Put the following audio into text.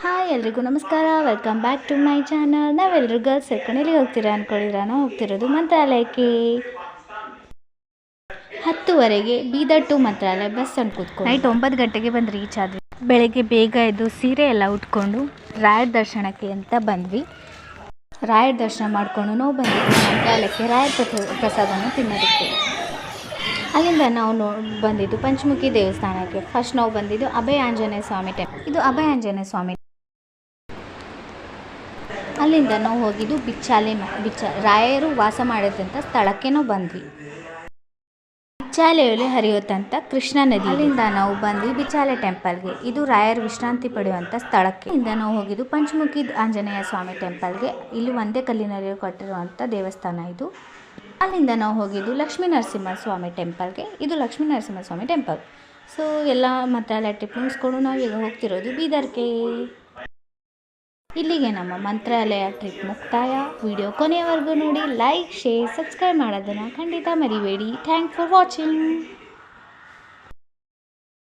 Hi ಎಲ್ರಿಗೂ ನಮಸ್ಕಾರ, welcome back to my channel. ನಾವೆಲ್ಲರೂ ಗರ್ಲ್ಸ್ ಸೇರ್ಕೊಂಡು ಎಲ್ಲಿಗೆ ಹೋಗ್ತೀರಾ ಅಂದ್ಕೊಂಡಿದ್ದೀರಾ? ನಾವು ಹೋಗ್ತಿರೋದು ಮಂತ್ರಾಲಯಕ್ಕೆ. 10:00ವರೆಗೆ ಬೀದರ್ ಟು ಮಂತ್ರಾಲಯ ಬಸ್ ಅಂತ ಕೂತ್ಕೊಂಡು ನೈಟ್ 9 ಗಂಟೆಗೆ ಬಂದು ರೀಚ್ ಆದ್ವಿ. ಬೆಳಗ್ಗೆ ಬೇಗ ಎದ್ದು ಸೀರೆ ಎಲ್ಲ ಉಟ್ಕೊಂಡು ರಾಯರ ದರ್ಶನಕ್ಕೆ ಅಂತ ಬಂದ್ವಿ. ರಾಯರ ದರ್ಶನ ಮಾಡಿಕೊಂಡು ನಾವು ಬಂದಿದ್ವಿ ಮಂತ್ರಾಲಯಕ್ಕೆ ರಾಯರ ಪ್ರಸಾದವನ್ನು ತಿನ್ನೋದಕ್ಕೆ. ಅಲ್ಲಿಂದ ನಾವು ಬಂದಿದ್ದು ಪಂಚಮುಖಿ ದೇವಸ್ಥಾನಕ್ಕೆ. ಫಸ್ಟ್ ನಾವು ಬಂದಿದ್ದು ಅಭಯ ಆಂಜನೇಯ ಸ್ವಾಮಿ ಟೆಂಪಲ್. ಇದು ಅಭಯ ಆಂಜನೇಯ ಸ್ವಾಮಿ. ಅಲ್ಲಿಂದ ನಾವು ಹೋಗಿದ್ದು ರಾಯರು ವಾಸ ಮಾಡಿದಂಥ ಸ್ಥಳಕ್ಕೆ ನಾವು ಬಂದ್ವಿ. ಬಿಚ್ಚಾಲೆಯಲ್ಲಿ ಹರಿಯುತ್ತಂಥ ಕೃಷ್ಣಾ ನದಿ. ಅಲ್ಲಿಂದ ನಾವು ಬಂದ್ವಿ ಬಿಚ್ಚಾಲೆ ಟೆಂಪಲ್ಗೆ. ಇದು ರಾಯರು ವಿಶ್ರಾಂತಿ ಪಡೆಯುವಂಥ ಸ್ಥಳಕ್ಕೆ. ಇಲ್ಲಿಂದ ನಾವು ಹೋಗಿದ್ದು ಪಂಚಮುಖಿ ಆಂಜನೇಯ ಸ್ವಾಮಿ ಟೆಂಪಲ್ಗೆ. ಇಲ್ಲಿ ಒಂದೇ ಕಲ್ಲಿನಲ್ಲಿ ಕಟ್ಟಿರುವಂಥ ದೇವಸ್ಥಾನ ಇದು. ಅಲ್ಲಿಂದ ನಾವು ಹೋಗಿದ್ದು ಲಕ್ಷ್ಮೀ ನರಸಿಂಹ ಸ್ವಾಮಿ ಟೆಂಪಲ್ಗೆ. ಇದು ಲಕ್ಷ್ಮೀ ನರಸಿಂಹ ಸ್ವಾಮಿ ಟೆಂಪಲ್. ಸೊ ಎಲ್ಲ ಮಂತ್ರಾಲಯ ಟ್ರಿಪ್ ಮುಗಿಸ್ಕೊಂಡು ನಾವೀಗ ಹೋಗ್ತಿರೋದು ಬೀದರ್ಗೆ. ಇಲ್ಲಿಗೆ ನಮ್ಮ ಮಂತ್ರಾಲಯ ಟ್ರಿಪ್ ಮುಕ್ತಾಯ. ವಿಡಿಯೋ ಕೊನೆಯವರೆಗೂ ನೋಡಿ, ಲೈಕ್, ಶೇರ್, ಸಬ್ಸ್ಕ್ರೈಬ್ ಮಾಡೋದನ್ನು ಖಂಡಿತ ಮರಿಬೇಡಿ. Thanks for watching.